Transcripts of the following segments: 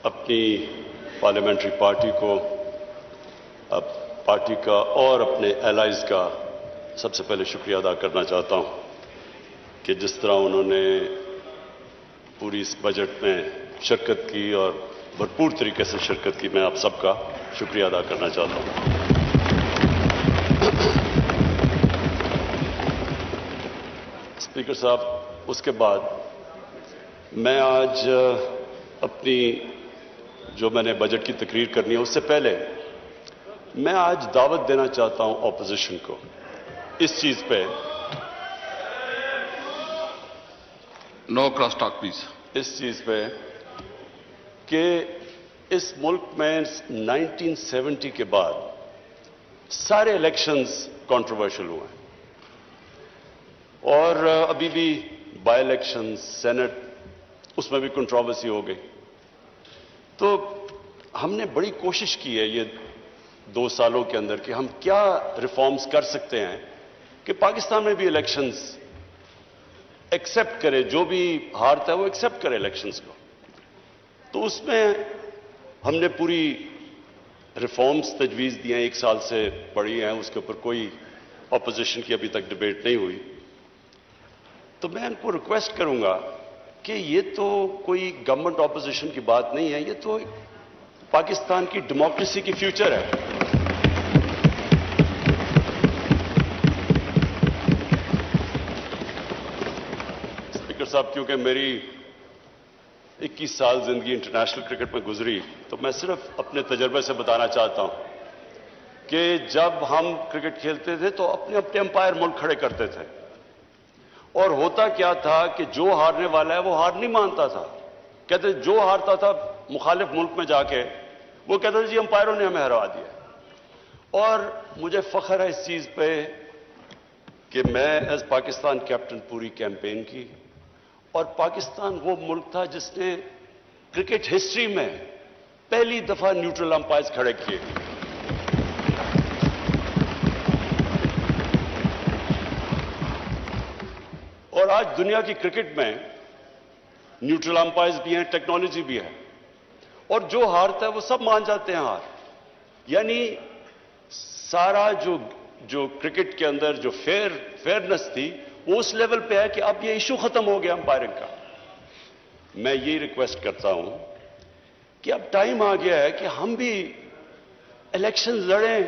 اپنی parliamentary party کو، party کا اور اپنے الائز کا سب سے پہلے شکریہ ادا کرنا چاہتا ہوں کہ جس طرح انہوں نے پوری اس بجٹ میں شرکت کی اور بھرپور طریقے سے شرکت کی، میں آپ سب کا شکریہ ادا کرنا چاہتا ہوں۔ اسپیکر صاحب، اس کے بعد میں آج اپنی جو میں نے بجٹ کی تقریر کرنی ہے اس سے پہلے میں آج دعوت دینا چاہتا ہوں اپوزیشن کو اس چیز پہ، نو کراس ٹاک پلیز، اس چیز پہ کہ اس ملک میں 1970 کے بعد سارے الیکشنز کنٹروورشل ہوئے ہیں اور ابھی بھی بائی الیکشن سینٹ اس میں بھی کنٹروورسی ہو گئی۔ تو ہم نے بڑی کوشش کی ہے یہ 2 سالوں کے اندر کہ ہم کیا ریفارمز کر سکتے ہیں کہ پاکستان میں بھی الیکشنز ایکسپٹ کرے، جو بھی ہارتا ہے وہ ایکسپٹ کرے الیکشنز کو۔ تو اس میں ہم نے پوری ریفارمز تجویز دی ہیں، 1 سال سے پڑھی ہیں، اس کے اوپر کوئی اپوزیشن کی ابھی تک ڈبیٹ نہیں ہوئی۔ تو میں ان کو ریکویسٹ کروں گا کہ یہ تو کوئی گورنمنٹ اپوزیشن کی بات نہیں ہے، یہ تو پاکستان کی ڈیموکریسی کی فیوچر ہے۔ اسپیکر صاحب، کیونکہ میری 21 سال زندگی انٹرنیشنل کرکٹ میں گزری، تو میں صرف اپنے تجربے سے بتانا چاہتا ہوں کہ جب ہم کرکٹ کھیلتے تھے تو اپنے اپنے امپائر ملک کھڑے کرتے تھے، اور ہوتا کیا تھا کہ جو ہارنے والا ہے وہ ہار نہیں مانتا تھا، کہتے جو ہارتا تھا مخالف ملک میں جا کے وہ کہتا تھا جی امپائروں نے ہمیں ہرا دیا۔ اور مجھے فخر ہے اس چیز پہ کہ میں ایز پاکستان کیپٹن پوری کیمپین کی، اور پاکستان وہ ملک تھا جس نے کرکٹ ہسٹری میں پہلی دفعہ نیوٹرل امپائرز کھڑے کیے۔ اور آج دنیا کی کرکٹ میں نیوٹرل امپائرز بھی ہیں، ٹیکنالوجی بھی ہے، اور جو ہارتا ہے وہ سب مان جاتے ہیں ہار۔ یعنی سارا جو کرکٹ کے اندر جو فیئرنس تھی وہ اس لیول پہ ہے کہ اب یہ ایشو ختم ہو گیا امپائرنگ کا۔ میں یہ ریکویسٹ کرتا ہوں کہ اب ٹائم آ گیا ہے کہ ہم بھی الیکشن لڑیں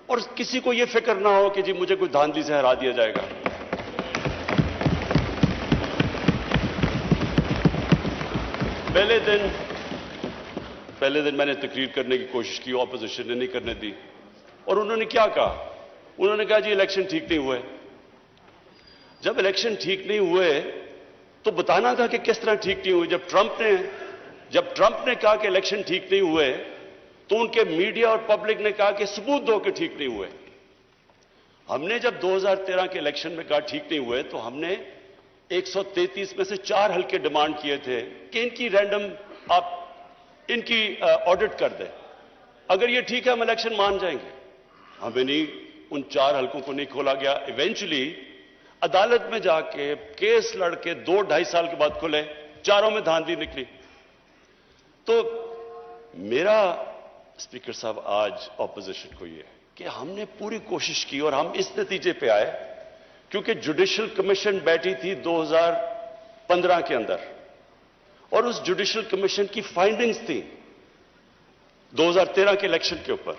اور کسی کو یہ فکر نہ ہو کہ جی مجھے کوئی دھاندلی سے ہرا دیا جائے گا۔ پہلے دن میں نے تقریر کرنے کی کوشش کی، اپوزیشن نے نہیں کرنے دی، اور انہوں نے کیا کہا؟ انہوں نے کہا جی الیکشن ٹھیک نہیں ہوئے۔ جب الیکشن ٹھیک نہیں ہوئے تو بتانا تھا کہ کس طرح ٹھیک نہیں ہوئے۔ جب ٹرمپ نے کہا کہ الیکشن ٹھیک نہیں ہوئے تو ان کے میڈیا اور پبلک نے کہا کہ ثبوت دو کہ ٹھیک نہیں ہوئے۔ ہم نے جب 2013 کے الیکشن میں کہا ٹھیک نہیں ہوئے تو ہم نے 133 میں سے 4 حلقے ڈیمانڈ کیے تھے کہ ان کی رینڈم آپ ان کی آڈٹ کر دیں، اگر یہ ٹھیک ہے ہم الیکشن مان جائیں گے۔ ہمیں نہیں، ان 4 حلقوں کو نہیں کھولا گیا۔ ایونچولی عدالت میں جا کے کیس لڑ کے 2-2.5 سال کے بعد کھلے، چاروں میں دھاندلی نکلی۔ تو میرا اسپیکر صاحب آج اپوزیشن کو یہ ہے کہ ہم نے پوری کوشش کی اور ہم اس نتیجے پہ آئے کیونکہ جوڈیشل کمیشن بیٹھی تھی 2015 کے اندر، اور اس جوڈیشل کمیشن کی فائنڈنگز تھی 2013 کے الیکشن کے اوپر،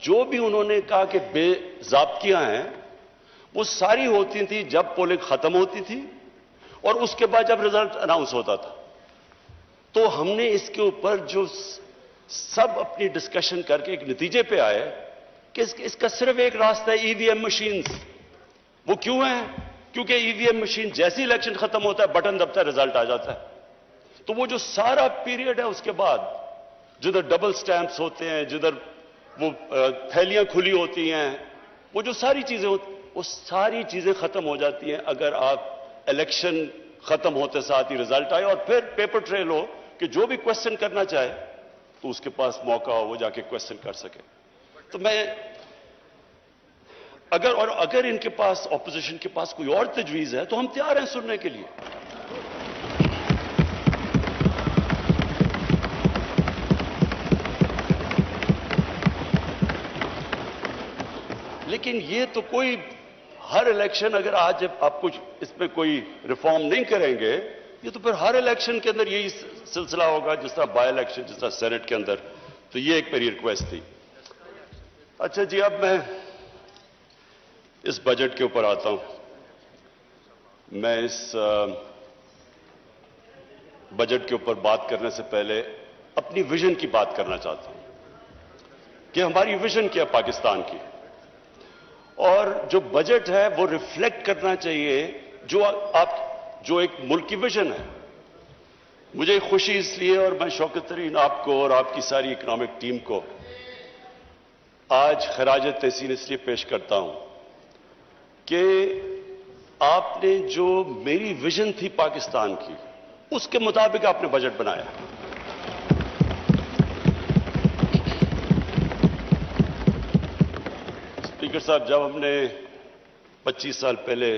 جو بھی انہوں نے کہا کہ بے ضابطیاں ہیں وہ ساری ہوتی تھیں جب پولنگ ختم ہوتی تھی اور اس کے بعد جب رزلٹ اناؤنس ہوتا تھا۔ تو ہم نے اس کے اوپر جو سب اپنی ڈسکشن کر کے ایک نتیجے پہ آئے کہ اس کا صرف ایک راستہ ہے، ای وی ایم مشینز۔ وہ کیوں ہیں؟ کیونکہ ای وی ایم مشین جیسی الیکشن ختم ہوتا ہے بٹن دبتا ہے رزلٹ آ جاتا ہے۔ تو وہ جو سارا پیریڈ ہے اس کے بعد جدھر ڈبل سٹیمپس ہوتے ہیں، جدھر وہ تھیلیاں کھلی ہوتی ہیں، وہ جو ساری چیزیں ہوتی ہیں وہ ساری چیزیں ختم ہو جاتی ہیں اگر آپ الیکشن ختم ہوتے ساتھ ہی رزلٹ آئے، اور پھر پیپر ٹریل ہو کہ جو بھی کوشچن کرنا چاہے تو اس کے پاس موقع ہو وہ جا کے کوشچن کر سکے۔ تو میں اگر ان کے پاس اپوزیشن کے پاس کوئی اور تجویز ہے تو ہم تیار ہیں سننے کے لیے۔ لیکن یہ تو کوئی ہر الیکشن اگر آج آپ کچھ اس پہ کوئی ریفارم نہیں کریں گے یہ تو پھر ہر الیکشن کے اندر یہی سلسلہ ہوگا، جس طرح بائی الیکشن، جس طرح سینٹ کے اندر. تو یہ ایک میری ریکویسٹ تھی. اچھا جی، اب میں اس بجٹ کے اوپر آتا ہوں. میں اس بجٹ کے اوپر بات کرنے سے پہلے اپنی ویژن کی بات کرنا چاہتا ہوں کہ ہماری ویژن کیا پاکستان کی، اور جو بجٹ ہے وہ ریفلیکٹ کرنا چاہیے جو ایک ملک کی ویژن ہے. مجھے خوشی اس لیے، اور میں شوکت ترین آپ کو اور آپ کی ساری اکنامک ٹیم کو آج خراج تحسین اس لیے پیش کرتا ہوں کہ آپ نے جو میری ویژن تھی پاکستان کی اس کے مطابق آپ نے بجٹ بنایا. اسپیکر صاحب، جب ہم نے 25 سال پہلے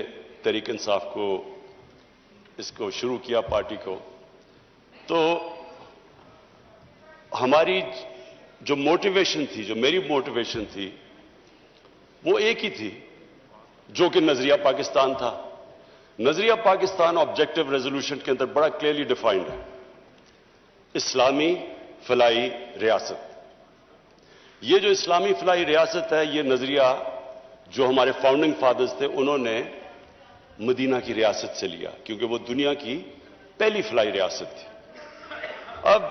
تحریک انصاف کو اس کو شروع کیا پارٹی کو، تو ہماری جو موٹیویشن تھی، جو میری موٹیویشن تھی، وہ ایک ہی تھی جو کہ نظریہ پاکستان تھا. نظریہ پاکستان آبجیکٹو ریزولوشن کے اندر بڑا کلیئرلی ڈیفائنڈ ہے: اسلامی فلاحی ریاست. یہ جو اسلامی فلاحی ریاست ہے، یہ نظریہ جو ہمارے فاؤنڈنگ فادرز تھے انہوں نے مدینہ کی ریاست سے لیا، کیونکہ وہ دنیا کی پہلی فلاحی ریاست تھی. اب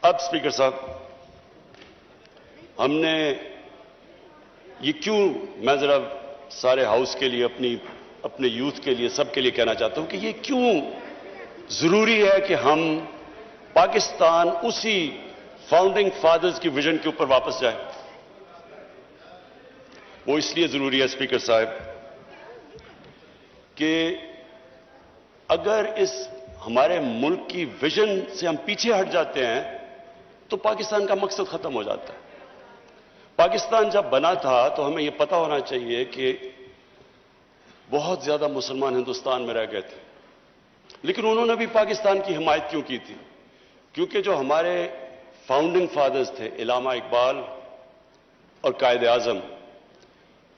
اسپیکر صاحب، ہم نے یہ کیوں، میں ذرا سارے ہاؤس کے لیے، اپنے یوتھ کے لیے، سب کے لیے کہنا چاہتا ہوں کہ یہ کیوں ضروری ہے کہ ہم پاکستان اسی فاؤنڈنگ فادرز کی ویژن کے اوپر واپس جائیں. وہ اس لیے ضروری ہے اسپیکر صاحب کہ اگر اس ہمارے ملک کی ویژن سے ہم پیچھے ہٹ جاتے ہیں تو پاکستان کا مقصد ختم ہو جاتا ہے. پاکستان جب بنا تھا تو ہمیں یہ پتا ہونا چاہیے کہ بہت زیادہ مسلمان ہندوستان میں رہ گئے تھے، لیکن انہوں نے بھی پاکستان کی حمایت کیوں کی تھی؟ کیونکہ جو ہمارے فاؤنڈنگ فادرز تھے، علامہ اقبال اور قائد اعظم،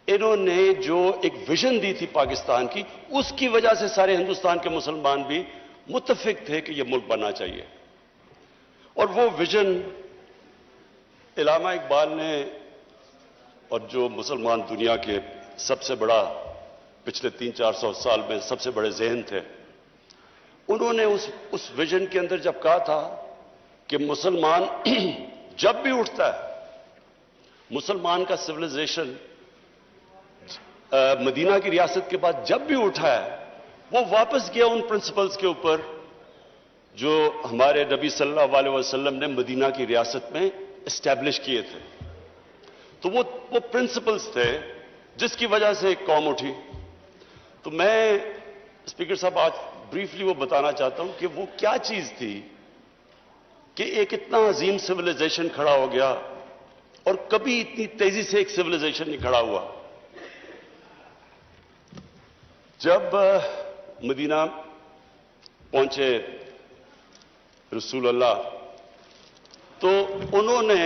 انہوں نے جو ایک ویژن دی تھی پاکستان کی، اس کی وجہ سے سارے ہندوستان کے مسلمان بھی متفق تھے کہ یہ ملک بننا چاہیے. اور وہ ویژن علامہ اقبال نے، اور جو مسلمان دنیا کے سب سے بڑا پچھلے 300-400 سال میں سب سے بڑے ذہن تھے، انہوں نے اس ویژن کے اندر جب کہا تھا کہ مسلمان جب بھی اٹھتا ہے، مسلمان کا سویلائزیشن مدینہ کی ریاست کے بعد جب بھی اٹھا ہے، وہ واپس گیا ان پرنسپلز کے اوپر جو ہمارے نبی صلی اللہ علیہ وسلم نے مدینہ کی ریاست میں اسٹیبلش کیے تھے. تو وہ پرنسپلز تھے جس کی وجہ سے ایک قوم اٹھی. تو میں اسپیکر صاحب آج بریفلی وہ بتانا چاہتا ہوں کہ وہ کیا چیز تھی کہ ایک اتنا عظیم سویلائزیشن کھڑا ہو گیا، اور کبھی اتنی تیزی سے ایک سویلائزیشن نہیں کھڑا ہوا. جب مدینہ پہنچے رسول اللہ تو انہوں نے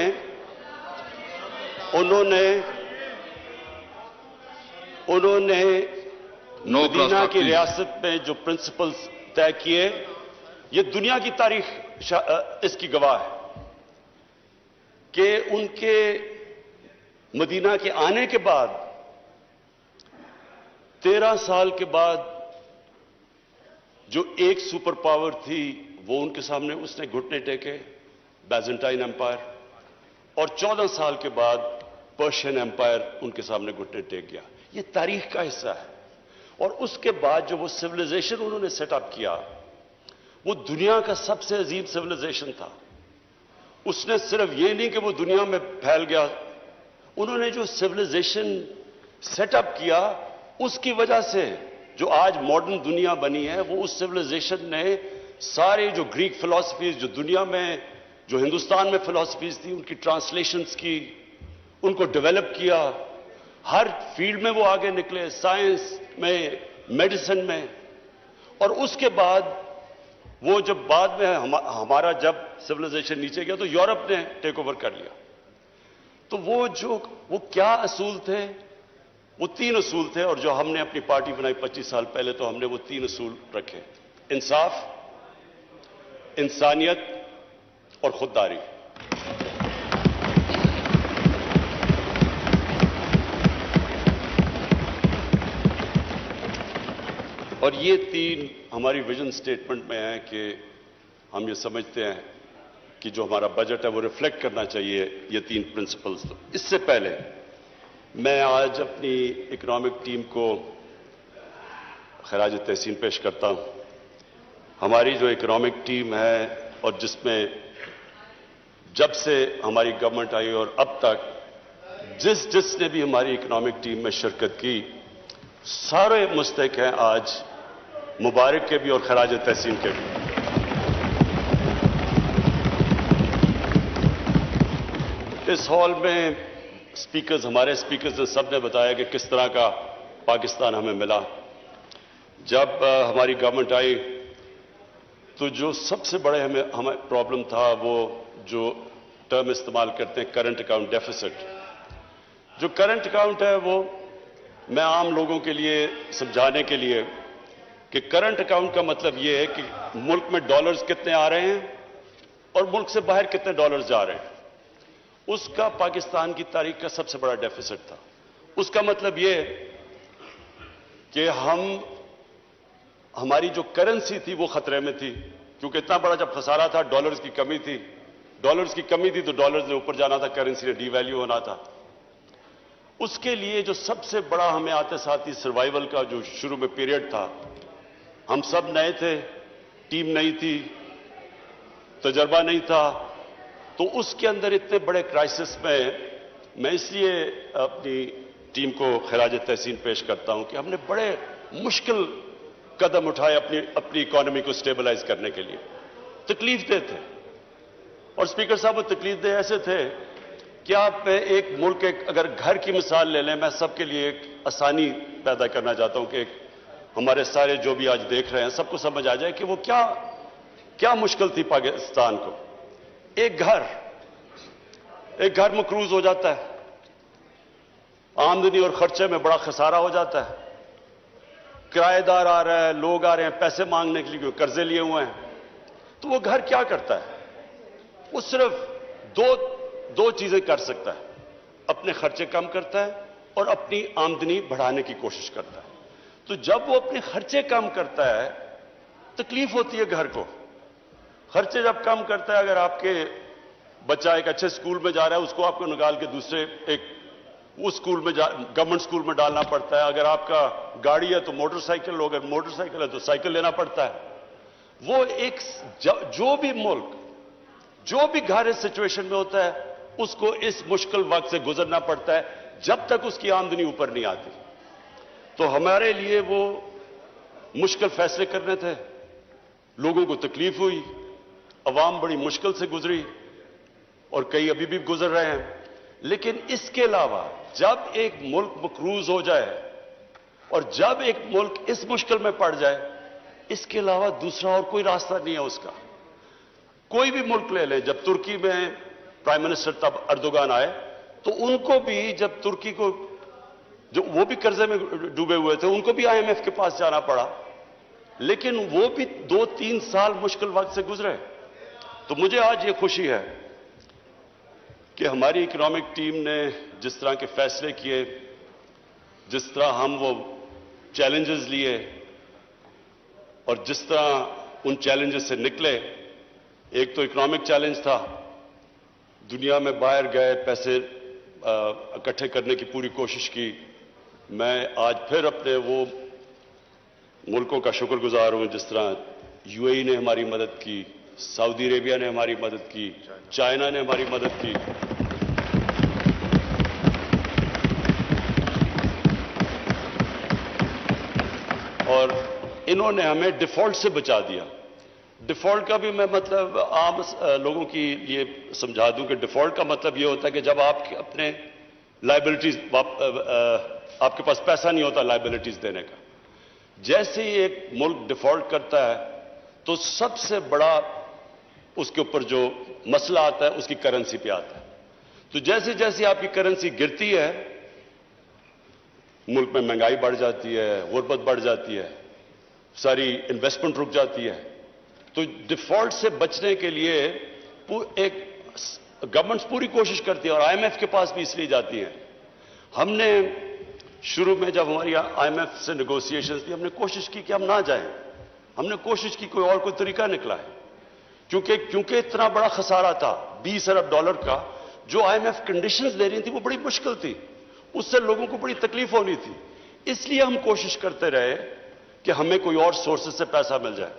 مدینہ کی ریاست میں جو پرنسپلز طے کیے، یہ دنیا کی تاریخ اس کی گواہ ہے کہ ان کے مدینہ کے آنے کے بعد 13 سال کے بعد جو ایک سپر پاور تھی وہ ان کے سامنے اس نے گھٹنے ٹیکے، بیزنٹائن ایمپائر، اور 14 سال کے بعد پرشین ایمپائر ان کے سامنے گھٹنے ٹیک گیا. یہ تاریخ کا حصہ ہے. اور اس کے بعد جو وہ سویلائزیشن انہوں نے سیٹ اپ کیا، وہ دنیا کا سب سے عظیم سویلائزیشن تھا. اس نے صرف یہ نہیں کہ وہ دنیا میں پھیل گیا، انہوں نے جو سویلائزیشن سیٹ اپ کیا اس کی وجہ سے جو آج ماڈرن دنیا بنی ہے، وہ اس سویلائزیشن نے سارے جو گریک فلسفیز جو دنیا میں، جو ہندوستان میں فلسفیز تھی، ان کی ٹرانسلیشنز کی، ان کو ڈیولپ کیا. ہر فیلڈ میں وہ آگے نکلے، سائنس میں، میڈیسن میں. اور اس کے بعد وہ جب بعد میں ہمارا جب سویلائزیشن نیچے گیا تو یورپ نے ٹیک اوور کر لیا. تو وہ کیا اصول تھے؟ وہ 3 اصول تھے، اور جو ہم نے اپنی پارٹی بنائی 25 سال پہلے تو ہم نے وہ 3 اصول رکھے: انصاف، انسانیت اور خودداری۔ اور یہ 3 ہماری ویژن سٹیٹمنٹ میں ہیں کہ ہم یہ سمجھتے ہیں کہ جو ہمارا بجٹ ہے وہ ریفلیکٹ کرنا چاہیے یہ 3 پرنسپلز۔ اس سے پہلے میں آج اپنی اکنامک ٹیم کو خراج تحسین پیش کرتا ہوں۔ ہماری جو اکنامک ٹیم ہے، اور جس میں جب سے ہماری گورنمنٹ آئی اور اب تک جس نے بھی ہماری اکنامک ٹیم میں شرکت کی، سارے مستحق ہیں آج مبارک کے بھی اور خراج تحسین کے بھی۔ اس ہال میں ہمارے اسپیکرز نے سب نے بتایا کہ کس طرح کا پاکستان ہمیں ملا۔ جب ہماری گورنمنٹ آئی تو جو سب سے بڑے ہمیں پرابلم تھا، وہ جو ٹرم استعمال کرتے ہیں کرنٹ اکاؤنٹ ڈیفیسٹ۔ جو کرنٹ اکاؤنٹ ہے وہ میں عام لوگوں کے لیے سمجھانے کے لیے کہ کرنٹ اکاؤنٹ کا مطلب یہ ہے کہ ملک میں ڈالرز کتنے آ رہے ہیں اور ملک سے باہر کتنے ڈالرز جا رہے ہیں۔ اس کا پاکستان کی تاریخ کا سب سے بڑا ڈیفیسٹ تھا۔ اس کا مطلب یہ کہ ہماری جو کرنسی تھی وہ خطرے میں تھی، کیونکہ اتنا بڑا جب خسارہ تھا، ڈالرز کی کمی تھی، تو ڈالرز نے اوپر جانا تھا، کرنسی نے ڈی ویلیو ہونا تھا۔ اس کے لیے جو سب سے بڑا ہمیں آتے ساتھ ہی سروائیول کا جو شروع میں پیریڈ تھا، ہم سب نئے تھے، ٹیم نہیں تھی، تجربہ نہیں تھا، تو اس کے اندر اتنے بڑے کرائسس میں اس لیے اپنی ٹیم کو خراج تحسین پیش کرتا ہوں کہ ہم نے بڑے مشکل قدم اٹھائے اپنی اکانومی کو سٹیبلائز کرنے کے لیے۔ تکلیف دہ تھے، اور اسپیکر صاحب وہ تکلیف دہ ایسے تھے کہ آپ ایک ملک اگر گھر کی مثال لے لیں، میں سب کے لیے ایک آسانی پیدا کرنا چاہتا ہوں کہ ہمارے سارے جو بھی آج دیکھ رہے ہیں سب کو سمجھ آ جائے کہ وہ کیا مشکل تھی پاکستان کو۔ ایک گھر مقروض ہو جاتا ہے، آمدنی اور خرچے میں بڑا خسارہ ہو جاتا ہے، کرایہ دار آ رہا ہے، لوگ آ رہے ہیں پیسے مانگنے کے لیے، قرضے لیے ہوئے ہیں، تو وہ گھر کیا کرتا ہے؟ وہ صرف دو چیزیں کر سکتا ہے: اپنے خرچے کم کرتا ہے اور اپنی آمدنی بڑھانے کی کوشش کرتا ہے۔ تو جب وہ اپنے خرچے کم کرتا ہے، تکلیف ہوتی ہے گھر کو۔ خرچے جب کم کرتا ہے، اگر آپ کے بچہ ایک اچھے سکول میں جا رہا ہے، اس کو آپ کو نکال کے دوسرے گورنمنٹ سکول میں ڈالنا پڑتا ہے۔ اگر آپ کا گاڑی ہے تو موٹر سائیکل، اگر موٹر سائیکل ہے تو سائیکل لینا پڑتا ہے۔ وہ جو بھی گھر اس سچویشن میں ہوتا ہے، اس کو اس مشکل وقت سے گزرنا پڑتا ہے جب تک اس کی آمدنی اوپر نہیں آتی۔ تو ہمارے لیے وہ مشکل فیصلے کرنے تھے، لوگوں کو تکلیف ہوئی، عوام بڑی مشکل سے گزری، اور کئی ابھی بھی گزر رہے ہیں۔ لیکن اس کے علاوہ جب ایک ملک مقروض ہو جائے اور جب ایک ملک اس مشکل میں پڑ جائے، اس کے علاوہ دوسرا اور کوئی راستہ نہیں ہے اس کا۔ کوئی بھی ملک لے لیں، جب ترکی میں پرائم منسٹر تب اردوغان آئے تو ان کو بھی جب ترکی کو وہ بھی قرضے میں ڈوبے ہوئے تھے، ان کو بھی IMF کے پاس جانا پڑا، لیکن وہ بھی 2-3 سال مشکل وقت سے گزرے۔ تو مجھے آج یہ خوشی ہے کہ ہماری اکنامک ٹیم نے جس طرح کے فیصلے کیے، جس طرح ہم وہ چیلنجز لیے اور جس طرح ان چیلنجز سے نکلے۔ ایک تو اکنامک چیلنج تھا، دنیا میں باہر گئے، پیسے اکٹھے کرنے کی پوری کوشش کی۔ میں آج پھر اپنے وہ ملکوں کا شکر گزار ہوں جس طرح UAE نے ہماری مدد کی، سعودی عربیہ نے ہماری مدد کی، چائنا نے ہماری مدد کی۔ اور انہوں نے ہمیں ڈیفالٹ سے بچا دیا۔ ڈیفالٹ کا بھی میں مطلب عام لوگوں کی یہ سمجھا دوں کہ ڈیفالٹ کا مطلب یہ ہوتا ہے کہ جب آپ اپنے لائبلٹیز، آپ کے پاس پیسہ نہیں ہوتا لائبلٹیز دینے کا۔ جیسے ہی ایک ملک ڈیفالٹ کرتا ہے تو سب سے بڑا اس کے اوپر جو مسئلہ آتا ہے اس کی کرنسی پہ آتا ہے۔ تو جیسے جیسے آپ کی کرنسی گرتی ہے ملک میں مہنگائی بڑھ جاتی ہے، غربت بڑھ جاتی ہے، ساری انویسٹمنٹ رک جاتی ہے. تو ڈیفالٹ سے بچنے کے لیے ایک گورنمنٹس پوری کوشش کرتی ہے اور آئی ایم ایف کے پاس بھی اس لیے جاتی ہیں. ہم نے شروع میں جب ہماری آئی ایم ایف سے نیگوسیشنز تھی ہم نے کوشش کی کہ ہم نہ جائیں. ہم نے کوشش کی کوئی اور کوئی طریقہ نکلا ہے کیونکہ اتنا بڑا خسارہ تھا $20 ارب کا. جو آئی ایم ایف کنڈیشنز لے رہی تھی وہ بڑی مشکل تھی، اس سے لوگوں کو بڑی تکلیف ہونی تھی. اس لیے ہم کوشش کرتے رہے کہ ہمیں کوئی اور سورسز سے پیسہ مل جائے،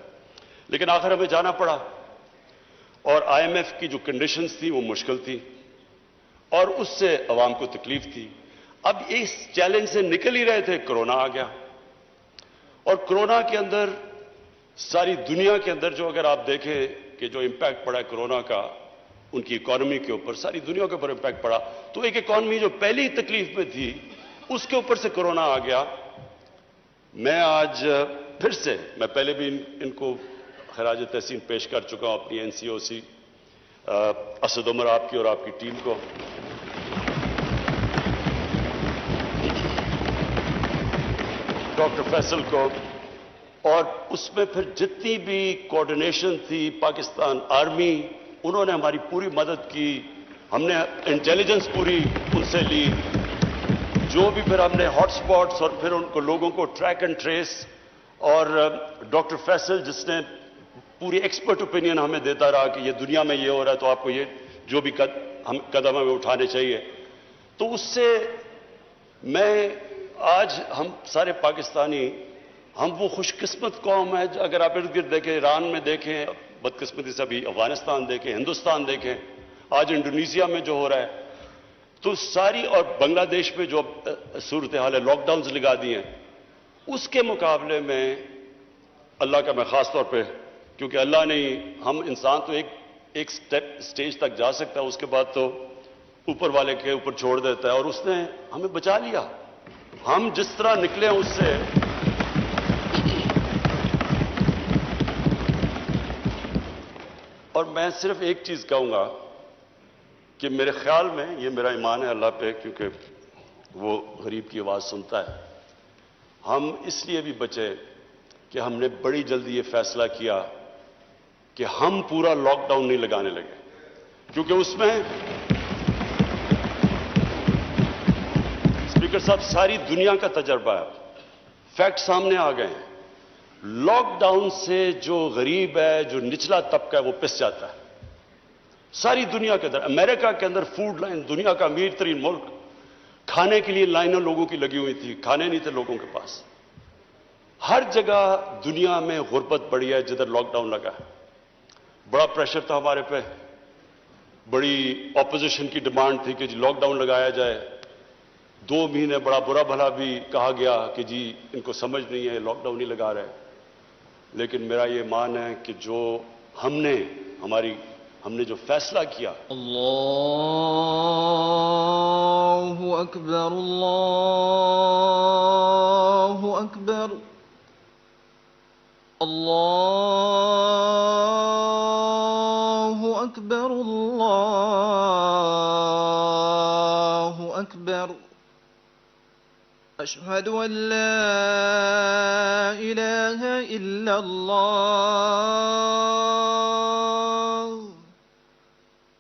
لیکن آخر ہمیں جانا پڑا. اور آئی ایم ایف کی جو کنڈیشنز تھی وہ مشکل تھی اور اس سے عوام کو تکلیف تھی. اب اس چیلنج سے نکل ہی رہے تھے، کرونا آ گیا. اور کرونا کے اندر ساری دنیا کے اندر جو اگر آپ دیکھیں کہ جو امپیکٹ پڑا ہے کرونا کا ان کی اکانومی کے اوپر، ساری دنیا کے اوپر امپیکٹ پڑا. تو ایک اکانومی جو پہلی تکلیف میں تھی اس کے اوپر سے کرونا آ گیا. میں آج پھر سے، میں پہلے بھی ان کو خراج تحسین پیش کر چکا ہوں اپنی این سی او سی اسد عمر آپ کی اور آپ کی ٹیم کو. ڈاکٹر فیصل کو، اور اس میں پھر جتنی بھی کوآرڈینیشن تھی پاکستان آرمی، انہوں نے ہماری پوری مدد کی. ہم نے انٹیلیجنس پوری ان سے لی. جو بھی پھر ہم نے ہاٹ سپاٹس اور پھر ان کو لوگوں کو ٹریک اینڈ ٹریس، اور ڈاکٹر فیصل جس نے پوری ایکسپرٹ اوپینین ہمیں دیتا رہا کہ یہ دنیا میں یہ ہو رہا ہے تو آپ کو یہ جو بھی قدم ہمیں اٹھانے چاہیے. تو اس سے میں آج ہم سارے پاکستانی، ہم وہ خوش قسمت قوم ہے. اگر آپ ارد گرد دیکھیں، ایران میں دیکھیں بدقسمتی سے، ابھی افغانستان دیکھیں، ہندوستان دیکھیں، آج انڈونیشیا میں جو ہو رہا ہے، تو ساری، اور بنگلہ دیش میں جو صورتحال ہے، لاک ڈاؤنز لگا دی ہیں، اس کے مقابلے میں اللہ کا میں خاص طور پہ، کیونکہ اللہ نے، ہم انسان تو ایک سٹیج تک جا سکتا ہے، اس کے بعد تو اوپر والے کے اوپر چھوڑ دیتا ہے، اور اس نے ہمیں بچا لیا. ہم جس طرح نکلے اس سے، اور میں صرف ایک چیز کہوں گا کہ میرے خیال میں، یہ میرا ایمان ہے اللہ پہ کیونکہ وہ غریب کی آواز سنتا ہے، ہم اس لیے بھی بچے کہ ہم نے بڑی جلدی یہ فیصلہ کیا کہ ہم پورا لاک ڈاؤن نہیں لگانے لگے. کیونکہ اس میں اسپیکر صاحب ساری دنیا کا تجربہ ہے، فیکٹ سامنے آ گئے ہیں. لاک ڈاؤن سے جو غریب ہے، جو نچلا طبقہ ہے، وہ پس جاتا ہے. ساری دنیا کے اندر، امریکہ کے اندر فوڈ لائن، دنیا کا امیر ترین ملک، کھانے کے لیے لائنیں لوگوں کی لگی ہوئی تھی، کھانے نہیں تھے لوگوں کے پاس. ہر جگہ دنیا میں غربت بڑھی ہے جدھر لاک ڈاؤن لگا ہے. بڑا پریشر تھا ہمارے پہ، بڑی اپوزیشن کی ڈیمانڈ تھی کہ جی لاک ڈاؤن لگایا جائے. 2 مہینے بڑا برا بھلا بھی کہا گیا کہ جی ان کو سمجھ نہیں ہے، لاک ڈاؤن نہیں لگا رہے. لیکن میرا یہ مان ہے کہ جو ہم نے جو فیصلہ کیا، اللہ اکبر، اللہ اکبر، اللہ اکبر، اللہ اکبر. اشہد ان لا الہ الا اللہ،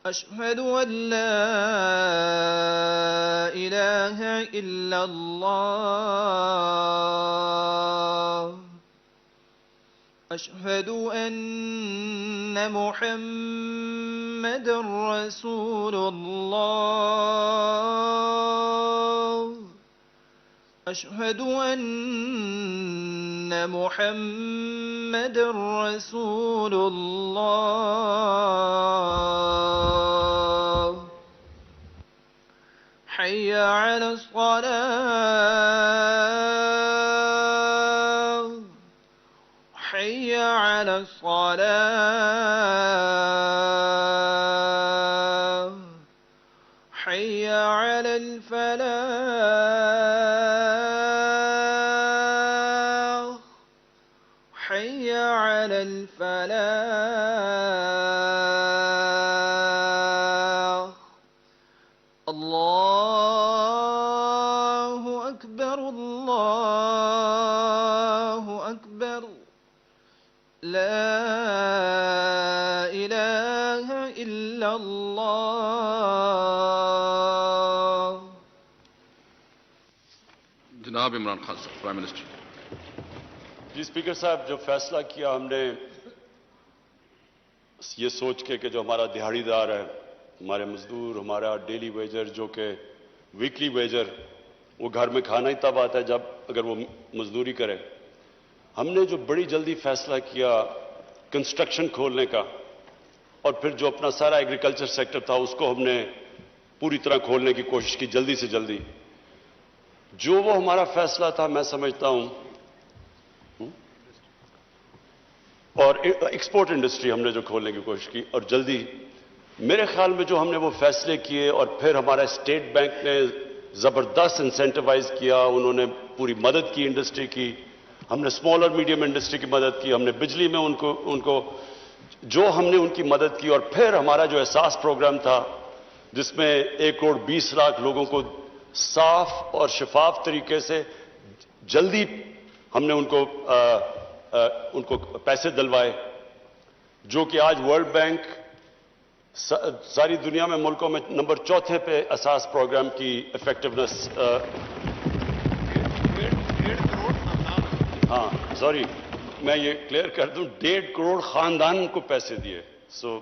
اشہد ان لا الہ الا اللہ، اشہد ان محمد رسول اللہ، اشہد ان محمد رسول اللہ. حی علی الصلاة، حی علی الصلاة، حی علی الفلاح، حی علی الفلاح. لا إله إلا الله. جناب عمران خان صاحب پرائم منسٹر. جی اسپیکر صاحب، جو فیصلہ کیا ہم نے یہ سوچ کے کہ جو ہمارا دہاڑی دار ہے، ہمارے مزدور، ہمارا ڈیلی ویجر جو کہ ویکلی ویجر، وہ گھر میں کھانا ہی تب آتا ہے جب اگر وہ مزدوری کرے. ہم نے جو بڑی جلدی فیصلہ کیا کنسٹرکشن کھولنے کا، اور پھر جو اپنا سارا ایگریکلچر سیکٹر تھا اس کو ہم نے پوری طرح کھولنے کی کوشش کی جلدی سے جلدی. جو وہ ہمارا فیصلہ تھا میں سمجھتا ہوں، اور ایکسپورٹ انڈسٹری ہم نے جو کھولنے کی کوشش کی اور جلدی، میرے خیال میں جو ہم نے وہ فیصلے کیے، اور پھر ہمارا اسٹیٹ بینک نے زبردست انسینٹیوائز کیا، انہوں نے پوری مدد کی انڈسٹری کی. ہم نے اسمال اور میڈیم انڈسٹری کی مدد کی، ہم نے بجلی میں ان کو جو ہم نے ان کی مدد کی، اور پھر ہمارا جو احساس پروگرام تھا جس میں 1,20,00,000 لوگوں کو صاف اور شفاف طریقے سے جلدی ہم نے ان کو پیسے دلوائے، جو کہ آج ورلڈ بینک ساری دنیا میں ملکوں میں نمبر 4 پہ احساس پروگرام کی افیکٹونیس. ہاں سوری، میں یہ کلیئر کر دوں، 1.5 کروڑ خاندان کو پیسے دیے. سو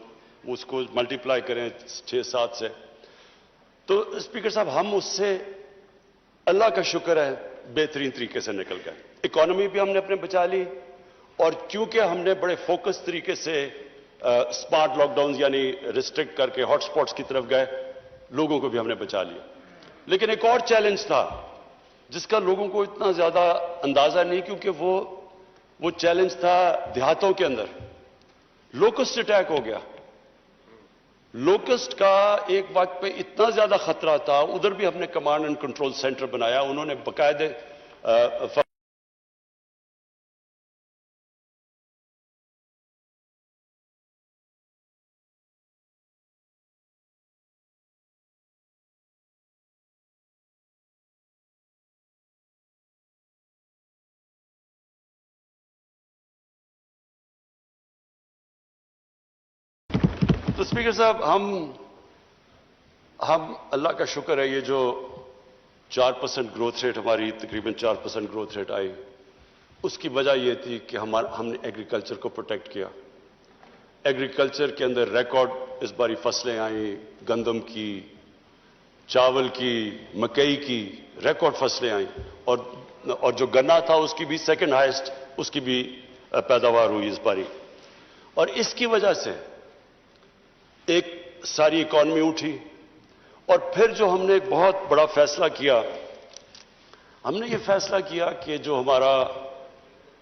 اس کو ملٹیپلائی کریں 6-7 سے. تو اسپیکر صاحب، ہم اس سے اللہ کا شکر ہے بہترین طریقے سے نکل گئے. اکانومی بھی ہم نے اپنے بچا لی، اور کیونکہ ہم نے بڑے فوکس طریقے سے اسمارٹ لاک ڈاؤنز یعنی ریسٹرکٹ کر کے ہاٹ سپاٹس کی طرف گئے، لوگوں کو بھی ہم نے بچا لیا. لیکن ایک اور چیلنج تھا جس کا لوگوں کو اتنا زیادہ اندازہ نہیں، کیونکہ وہ چیلنج تھا دیہاتوں کے اندر. لوکسٹ اٹیک ہو گیا. لوکسٹ کا ایک وقت پہ اتنا زیادہ خطرہ تھا، ادھر بھی ہم نے کمانڈ اینڈ کنٹرول سینٹر بنایا. انہوں نے باقاعدہ تو اسپیکر صاحب، ہم اللہ کا شکر ہے یہ جو 4% گروتھ ریٹ ہماری تقریباً 4% گروتھ ریٹ آئی، اس کی وجہ یہ تھی کہ ہم نے ایگریکلچر کو پروٹیکٹ کیا. ایگریکلچر کے اندر ریکارڈ اس باری فصلیں آئیں، گندم کی، چاول کی، مکئی کی ریکارڈ فصلیں آئیں، اور جو گنا تھا اس کی بھی سیکنڈ ہائیسٹ اس کی بھی پیداوار ہوئی اس باری. اور اس کی وجہ سے ایک ساری اکانومی اٹھی. اور پھر جو ہم نے ایک بہت بڑا فیصلہ کیا، ہم نے یہ فیصلہ کیا کہ جو ہمارا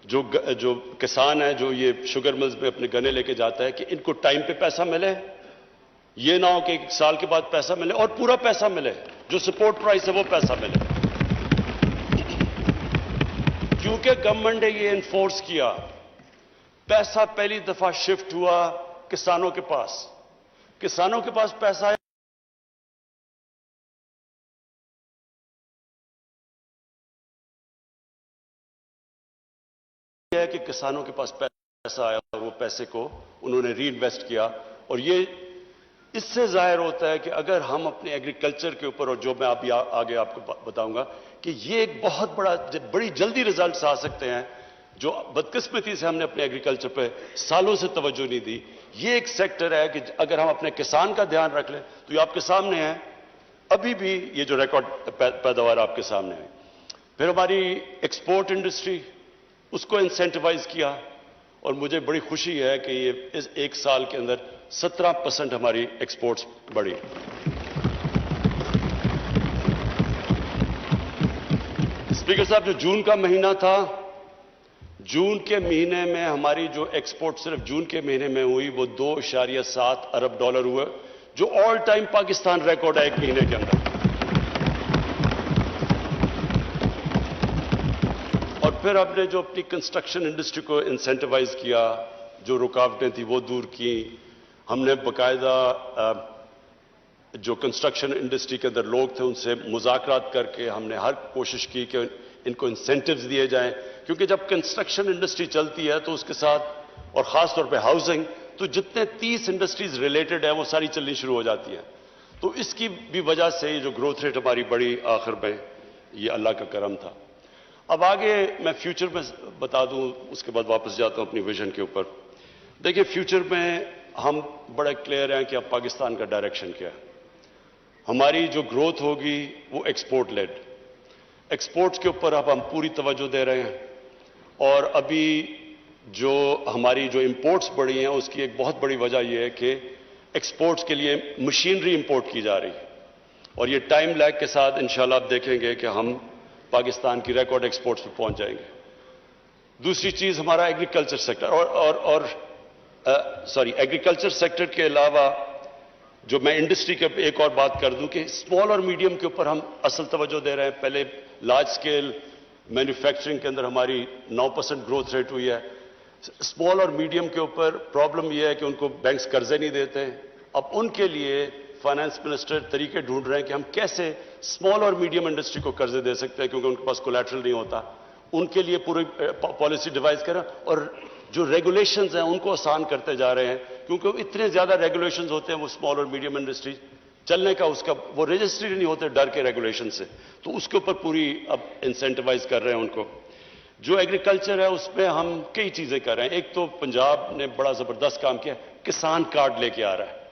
جو کسان ہے جو یہ شوگر ملز میں اپنے گنے لے کے جاتا ہے، کہ ان کو ٹائم پہ پیسہ ملے. یہ نہ ہو کہ 1 سال کے بعد پیسہ ملے، اور پورا پیسہ ملے، جو سپورٹ پرائس ہے وہ پیسہ ملے. کیونکہ گورنمنٹ نے یہ انفورس کیا، پیسہ پہلی دفعہ شفٹ ہوا کسانوں کے پاس. کسانوں کے پاس پیسہ ہے کہ کسانوں کے پاس پیسہ آیا اور وہ پیسے کو انہوں نے ری انویسٹ کیا. اور یہ اس سے ظاہر ہوتا ہے کہ اگر ہم اپنے ایگریکلچر کے اوپر، اور جو میں آگے آپ کو بتاؤں گا، کہ یہ ایک بہت بڑی جلدی ریزلٹس آ سکتے ہیں، جو بدقسمتی سے ہم نے اپنے ایگریکلچر پہ سالوں سے توجہ نہیں دی. یہ ایک سیکٹر ہے کہ اگر ہم اپنے کسان کا دھیان رکھ لیں تو یہ آپ کے سامنے ہے. ابھی بھی یہ جو ریکارڈ پیداوار آپ کے سامنے ہے. پھر ہماری ایکسپورٹ انڈسٹری، اس کو انسینٹیوائز کیا، اور مجھے بڑی خوشی ہے کہ یہ اس 1 سال کے اندر 17% ہماری ایکسپورٹس بڑھی. اسپیکر صاحب، جو جون کا مہینہ تھا، جون کے مہینے میں ہماری جو ایکسپورٹ صرف جون کے مہینے میں ہوئی وہ $2.7 ارب ہوئے، جو آل ٹائم پاکستان ریکارڈ ہے ایک مہینے کے اندر. اور پھر ہم نے جو اپنی کنسٹرکشن انڈسٹری کو انسینٹیوائز کیا، جو رکاوٹیں تھیں وہ دور کی. ہم نے باقاعدہ جو کنسٹرکشن انڈسٹری کے اندر لوگ تھے ان سے مذاکرات کر کے ہم نے ہر کوشش کی کہ ان کو انسینٹیوز دیے جائیں، کیونکہ جب کنسٹرکشن انڈسٹری چلتی ہے تو اس کے ساتھ اور خاص طور پہ ہاؤسنگ، تو جتنے 30 انڈسٹریز ریلیٹڈ ہیں وہ ساری چلنی شروع ہو جاتی ہیں. تو اس کی بھی وجہ سے یہ جو گروتھ ریٹ ہماری بڑی آخر میں، یہ اللہ کا کرم تھا. اب آگے میں فیوچر میں بتا دوں، اس کے بعد واپس جاتا ہوں اپنی ویژن کے اوپر. دیکھیں فیوچر میں ہم بڑے کلیئر ہیں کہ اب پاکستان کا ڈائریکشن کیا ہے. ہماری جو گروتھ ہوگی وہ ایکسپورٹ لیڈ، ایکسپورٹس کے اوپر اب ہم پوری توجہ دے رہے ہیں. اور ابھی جو ہماری جو امپورٹس بڑھی ہیں اس کی ایک بہت بڑی وجہ یہ ہے کہ ایکسپورٹس کے لیے مشینری امپورٹ کی جا رہی ہے، اور یہ ٹائم لیگ کے ساتھ انشاءاللہ آپ دیکھیں گے کہ ہم پاکستان کی ریکارڈ ایکسپورٹس پہ پہنچ جائیں گے. دوسری چیز ہمارا ایگریکلچر سیکٹر ایگریکلچر سیکٹر کے علاوہ جو میں انڈسٹری کے ایک اور بات کر دوں کہ اسمال اور میڈیم کے اوپر ہم اصل توجہ دے رہے ہیں. پہلے لارج اسکیل مینوفیکچرنگ کے اندر ہماری 9% گروتھ ریٹ ہوئی ہے. اسمال اور میڈیم کے اوپر پرابلم یہ ہے کہ ان کو بینکس قرضے نہیں دیتے ہیں. اب ان کے لیے فائنانس منسٹر طریقے ڈھونڈ رہے ہیں کہ ہم کیسے اسمال اور میڈیم انڈسٹری کو قرضے دے سکتے ہیں کیونکہ ان کے پاس کولیٹرل نہیں ہوتا. ان کے لیے پوری پالیسی ڈیوائز کریں اور جو ریگولیشنز ہیں ان کو آسان کرتے جا رہے ہیں کیونکہ اتنے زیادہ ریگولیشنز ہوتے ہیں وہ اسمال اور میڈیم انڈسٹری چلنے کا اس کا وہ رجسٹری نہیں ہوتے ڈر کے ریگولیشن سے. تو اس کے اوپر پوری اب انسینٹیوائز کر رہے ہیں ان کو. جو ایگریکلچر ہے اس میں ہم کئی چیزیں کر رہے ہیں. ایک تو پنجاب نے بڑا زبردست کام کیا، کسان کارڈ لے کے آ رہا ہے.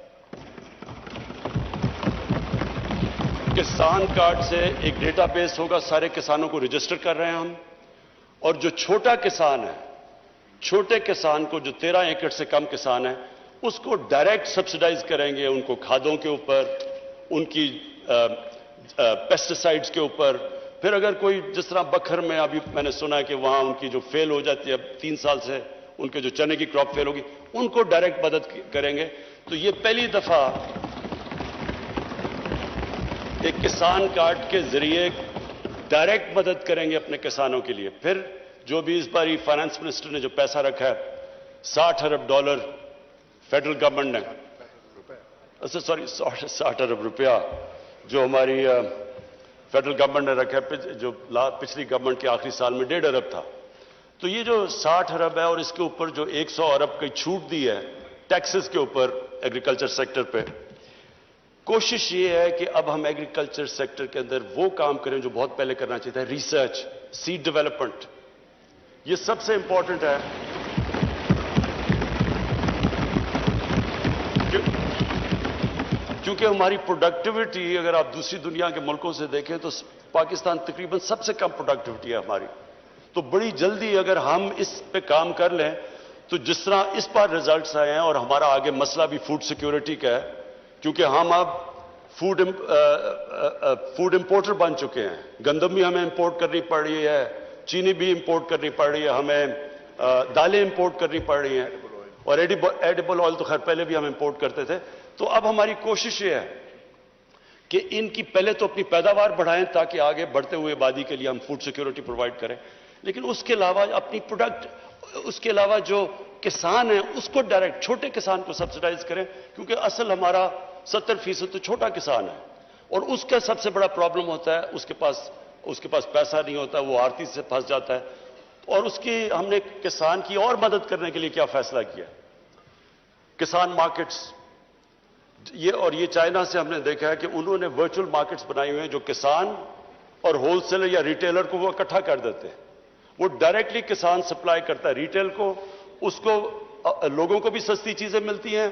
کسان کارڈ سے ایک ڈیٹا بیس ہوگا، سارے کسانوں کو رجسٹر کر رہے ہیں ہم. اور جو چھوٹا کسان ہے، چھوٹے کسان کو جو 13 ایکڑ سے کم کسان ہے اس کو ڈائریکٹ سبسڈائز کریں گے، ان کو کھادوں کے اوپر، ان کی پیسٹیسائڈز کے اوپر. پھر اگر کوئی جس طرح بکھر میں ابھی میں نے سنا ہے کہ وہاں ان کی جو فیل ہو جاتی ہے، اب 3 سال سے ان کے جو چنے کی کراپ فیل ہوگی، ان کو ڈائریکٹ مدد کریں گے. تو یہ پہلی دفعہ ایک کسان کارڈ کے ذریعے ڈائریکٹ مدد کریں گے اپنے کسانوں کے لیے. پھر جو بھی اس باری فائنانس منسٹر نے جو پیسہ رکھا ہے $60 ارب فیڈرل گورنمنٹ نے، 60 ارب روپیہ جو ہماری فیڈرل گورنمنٹ نے رکھا ہے، جو پچھلی گورنمنٹ کے آخری سال میں 1.5 ارب تھا. تو یہ جو 60 ارب ہے اور اس کے اوپر جو 100 ارب کی چھوٹ دی ہے ٹیکسز کے اوپر ایگریکلچر سیکٹر پہ، کوشش یہ ہے کہ اب ہم ایگریکلچر سیکٹر کے اندر وہ کام کریں جو بہت پہلے کرنا چاہیے تھا، ریسرچ، سیڈ ڈیولپمنٹ. یہ سب سے امپورٹنٹ ہے کیونکہ ہماری پروڈکٹیوٹی اگر آپ دوسری دنیا کے ملکوں سے دیکھیں تو پاکستان تقریباً سب سے کم پروڈکٹیوٹی ہے ہماری. تو بڑی جلدی اگر ہم اس پہ کام کر لیں تو جس طرح اس بار ریزلٹس آئے ہیں، اور ہمارا آگے مسئلہ بھی فوڈ سیکیورٹی کا ہے کیونکہ ہم اب فوڈ امپورٹر بن چکے ہیں. گندم بھی ہمیں امپورٹ کرنی پڑ رہی ہے، چینی بھی امپورٹ کرنی پڑ رہی ہے، ہمیں دالیں امپورٹ کرنی پڑ رہی ہیں، اور ایڈیبل آئل تو خیر پہلے بھی ہم امپورٹ کرتے تھے. تو اب ہماری کوشش یہ ہے کہ ان کی پہلے تو اپنی پیداوار بڑھائیں تاکہ آگے بڑھتے ہوئے آبادی کے لیے ہم فوڈ سیکیورٹی پرووائڈ کریں، لیکن اس کے علاوہ اپنی پروڈکٹ، اس کے علاوہ جو کسان ہیں اس کو ڈائریکٹ چھوٹے کسان کو سبسڈائز کریں کیونکہ اصل ہمارا 70% تو چھوٹا کسان ہے اور اس کا سب سے بڑا پرابلم ہوتا ہے اس کے پاس پیسہ نہیں ہوتا، وہ آڑتی سے پھنس جاتا ہے. اور اس کی ہم نے کسان کی اور مدد کرنے کے لیے کیا فیصلہ کیا، کسان مارکیٹس. یہ چائنا سے ہم نے دیکھا ہے کہ انہوں نے ورچوئل مارکیٹس بنائی ہوئے ہیں جو کسان اور ہول سیلر یا ریٹیلر کو وہ اکٹھا کر دیتے ہیں. وہ ڈائریکٹلی کسان سپلائی کرتا ہے ریٹیل کو، اس کو لوگوں کو بھی سستی چیزیں ملتی ہیں،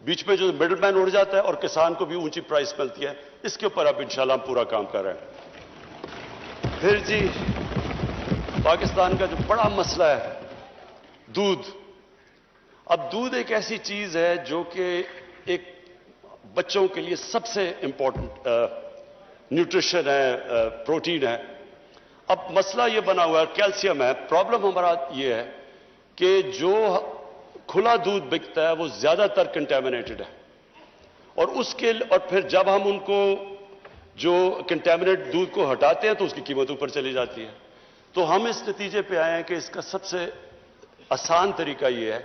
بیچ میں جو مڈل مین اڑ جاتا ہے، اور کسان کو بھی اونچی پرائس ملتی ہے. اس کے اوپر اب انشاءاللہ ہم پورا کام کر رہے ہیں. پھر جی پاکستان کا جو بڑا مسئلہ ہے دودھ. اب دودھ ایک ایسی چیز ہے جو کہ ایک بچوں کے لیے سب سے امپورٹنٹ نیوٹریشن ہے، پروٹین ہے. اب مسئلہ یہ بنا ہوا ہے، کیلشیم ہے. پرابلم ہمارا یہ ہے کہ جو کھلا دودھ بکتا ہے وہ زیادہ تر کنٹامنیٹڈ ہے، اور پھر جب ہم ان کو جو کنٹامنیٹ دودھ کو ہٹاتے ہیں تو اس کی قیمت اوپر چلی جاتی ہے. تو ہم اس نتیجے پہ آئے ہیں کہ اس کا سب سے آسان طریقہ یہ ہے